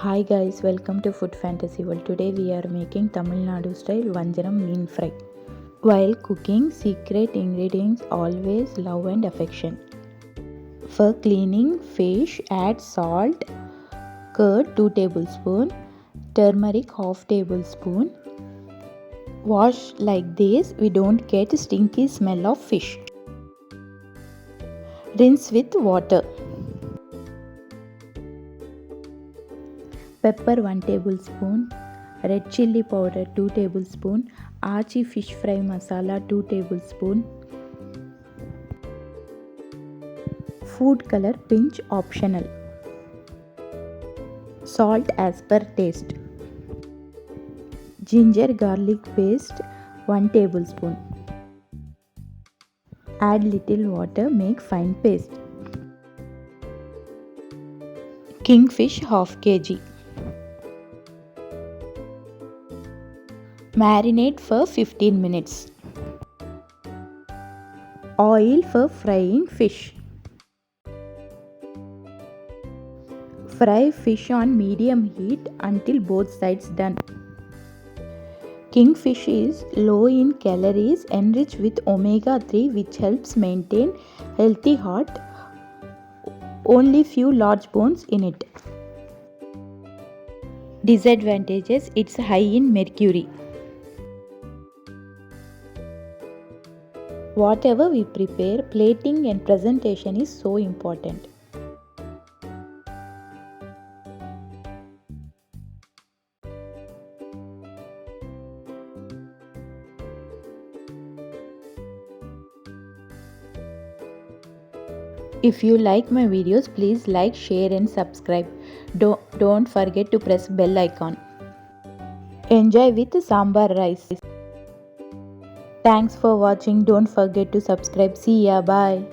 Hi guys, welcome to Food Fantasy World. Today we are making Tamil Nadu style Vanjiram meen fry. While cooking, secret ingredients always love and affection. For cleaning fish, add salt, curd 2 tablespoons, turmeric half tablespoon. Wash like this, we don't get stinky smell of fish. Rinse with water. Pepper 1 tablespoon, red chilli powder 2 tablespoon, Achi fish fry masala 2 tablespoon, food color pinch optional, salt as per taste, ginger garlic paste 1 tablespoon. Add little water, make fine paste. Kingfish half kg. Marinate for 15 minutes. Oil for frying fish. Fry fish on medium heat until both sides done. Kingfish is low in calories, enriched with omega-3 which helps maintain healthy heart. Only few large bones in it. Disadvantages: it's high in mercury. Whatever we prepare, plating and presentation is so important. If you like my videos, please like, share and subscribe. Don't forget to press bell icon. Enjoy with sambar rice. Thanks for watching. Don't forget to subscribe. See ya. Bye.